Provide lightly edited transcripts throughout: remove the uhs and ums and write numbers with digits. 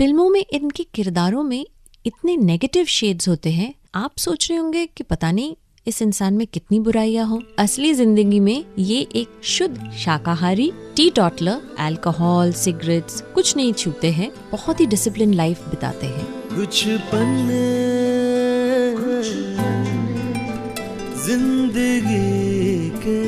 फिल्मों में इनके किरदारों में इतने नेगेटिव शेड्स होते हैं, आप सोच रहे होंगे कि पता नहीं इस इंसान में कितनी बुराइयां हो। असली जिंदगी में ये एक शुद्ध शाकाहारी, टीटॉटलर, अल्कोहल, सिगरेट्स कुछ नहीं छूते हैं, बहुत ही डिसिप्लिन लाइफ बिताते हैं। कुछ पन्ने जिंदगी के।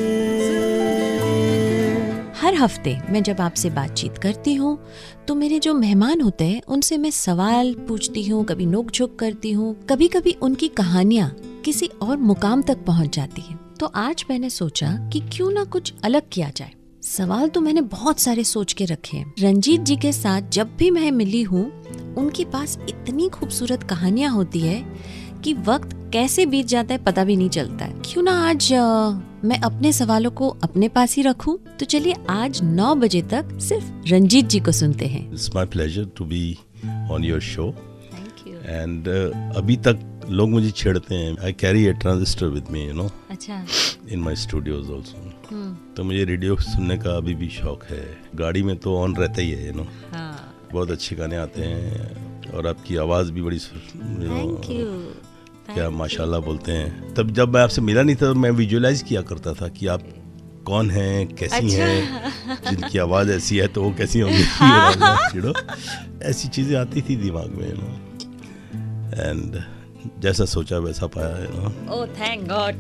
हर हफ्ते मैं जब आपसे बातचीत करती हूँ तो मेरे जो मेहमान होते हैं उनसे मैं सवाल पूछती हूँ, कभी नोक-झोंक करती हूँ, कभी कभी उनकी कहानियाँ किसी और मुकाम तक पहुँच जाती है। तो आज मैंने सोचा कि क्यों ना कुछ अलग किया जाए। सवाल तो मैंने बहुत सारे सोच के रखे हैं। रंजीत जी के साथ जब भी मैं मिली हूँ, उनके पास इतनी खूबसूरत कहानियाँ होती है कि वक्त कैसे बीत जाता है पता भी नहीं चलता है। क्यों ना आज मैं अपने सवालों को अपने पास ही रखूं। तो चलिए आज 9 बजे तक सिर्फ रंजीत जी को सुनते हैं। It's my pleasure to be on your show. Thank you. And अभी तक लोग मुझे छेड़ते हैं। I carry a transistor with me, you know. अच्छा। In my studios also. तो मुझे रेडियो सुनने का अभी भी शौक है। गाड़ी में तो ऑन रहता ही है, you know. हाँ। बहुत अच्छे गाने आते हैं और आपकी आवाज़ भी बड़ी Thank you. क्या माशाल्लाह बोलते हैं। तब जब मैं आपसे मिला नहीं था तो मैं विजुअलाइज किया करता था कि आप कौन हैं, कैसी हैं, जिनकी आवाज़ ऐसी है तो वो कैसी होंगी, you know, ऐसी चीज़ें आती थी दिमाग में, you know, and जैसा सोचा वैसा पाया, you know. Oh, thank God.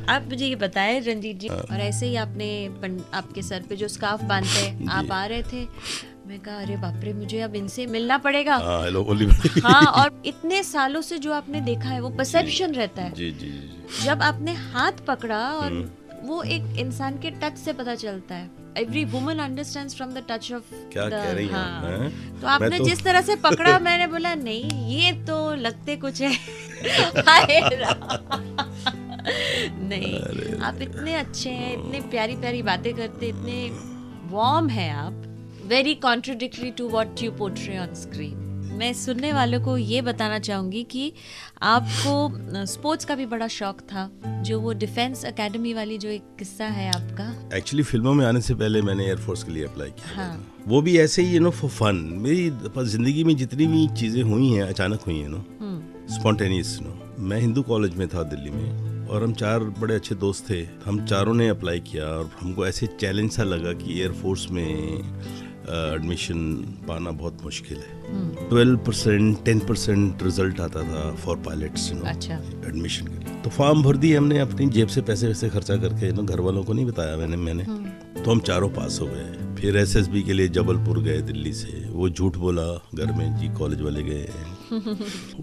आप मुझे ये बताएं रंजीत जी, और ऐसे ही आपने आपके सर पे जो स्कार्फ बांधते हैं, आप आ रहे थे, मैं कहा अरे बाप रे, मुझे अब इनसे मिलना पड़ेगा। हेलो बोली। हाँ, और इतने सालों से जो आपने देखा है वो परसेप्शन रहता है। जी जी जी। जब आपने हाथ पकड़ा और वो एक इंसान के टच से पता चलता है। Every woman understands from the touch of क्या कह रही हैं? तो आपने जिस तरह से पकड़ा, मैंने बोला नहीं ये तो लगते कुछ है। नहीं, आप इतने अच्छे हैं, इतने प्यारी प्यारी बातें करते, इतने वार्म हैं आप। Very contradictory to what you portray on screen. मैं सुनने वालों को ये बताना चाहूँगी कि आपको स्पोर्ट्स का भी बड़ा शौक था, जो वो डिफेंस एकेडमी वाली जो एक किस्सा है आपका। एक्चुअली फिल्मों में आने से पहले मैंने एयरफोर्स के लिए अप्लाई किया। हाँ। वो भी ऐसे ही, यू नो, फॉर फन। मेरी जिंदगी में जितनी भी चीज़ें हुई हैं अचानक हुई हैं, नो, स्पॉन्टेनियस, नो। मैं हिंदू कॉलेज में था दिल्ली में और हम 4 बड़े अच्छे दोस्त थे। हम चारों ने अप्लाई किया और हमको ऐसे चैलेंज सा लगा कि एयरफोर्स में एडमिशन पाना बहुत मुश्किल है। 12% 10% रिजल्ट आता था फॉर पायलट्स, अच्छा, एडमिशन के लिए। तो फॉर्म भर दी हमने अपनी जेब से, पैसे वैसे खर्चा करके, ना, घर वालों को नहीं बताया मैंने। तो हम चारों पास हो गए। फिर एसएसबी के लिए जबलपुर गए दिल्ली से। वो झूठ बोला घर में, जी कॉलेज वाले गए,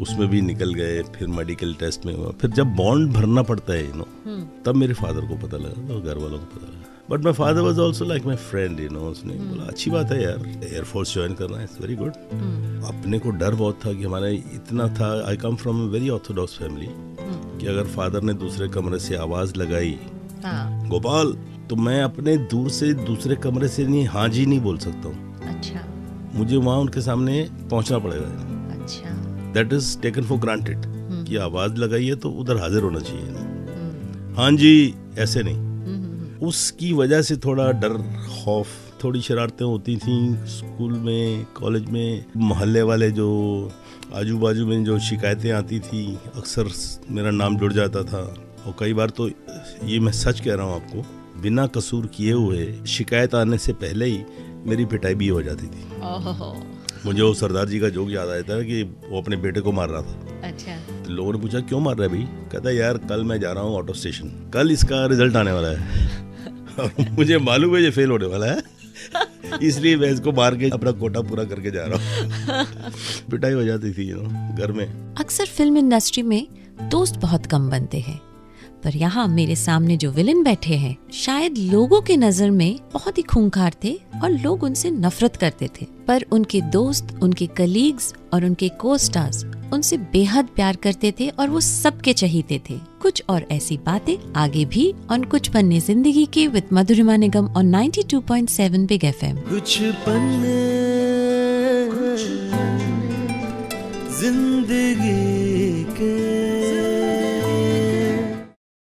उसमें भी निकल गए। फिर मेडिकल टेस्ट में हुआ। फिर जब बॉन्ड भरना पड़ता है, नो, तब मेरे फादर को पता लगा, तो घर वालों को पता लगा। But my father was also like my friend, you know. उसने बोला अच्छी बात है यार, एयरफोर्स ज्वाइन करना है, इट्स वेरी गुड। अपने को डर बहुत था कि हमारा इतना था, I come from a very orthodox family, कि अगर फादर ने दूसरे कमरे से आवाज़ लगाई, गोपाल, तो मैं अपने दूर से दूसरे कमरे से नहीं, हाँ जी नहीं बोल सकता हूँ। अच्छा, मुझे वहाँ उनके सामने पहुँचना पड़ेगा। अच्छा, that is taken for granted कि आवाज़ लगाई है तो उधर हाजिर होना चाहिए। हाँ जी ऐसे नहीं। उसकी वजह से थोड़ा डर, खौफ, थोड़ी शरारतें होती थी स्कूल में, कॉलेज में। मोहल्ले वाले जो आजू बाजू में जो शिकायतें आती थी, अक्सर मेरा नाम जुड़ जाता था। और कई बार तो, ये मैं सच कह रहा हूँ आपको, बिना कसूर किए हुए शिकायत आने से पहले ही मेरी पिटाई भी हो जाती थी। मुझे वो सरदार जी का जोक याद आया था कि वो अपने बेटे को मार रहा था। अच्छा। तो लोगों ने पूछा क्यों मार रहा है भाई? कहता यार कल मैं जा रहा हूँ ऑटो स्टेशन, कल इसका रिजल्ट आने वाला है और मुझे मालूम है ये फेल होने वाला है, इसलिए मैं इसको मार के अपना कोटा पूरा करके जा रहा हूँ। पिटाई हो जाती थी घर में। अक्सर फिल्म इंडस्ट्री में दोस्त बहुत कम बनते हैं, पर यहाँ मेरे सामने जो विलन बैठे हैं शायद लोगों के नजर में बहुत ही खूंखार थे और लोग उनसे नफरत करते थे, पर उनके दोस्त, उनके कलीग्स और उनके को-स्टार्स उनसे बेहद प्यार करते थे और वो सबके चहीते थे। कुछ और ऐसी बातें आगे भी ऑन कुछ पन्ने जिंदगी के with Madhurima Nigam on 92.7 big FM। कुछ पन्ने जिंदगी के।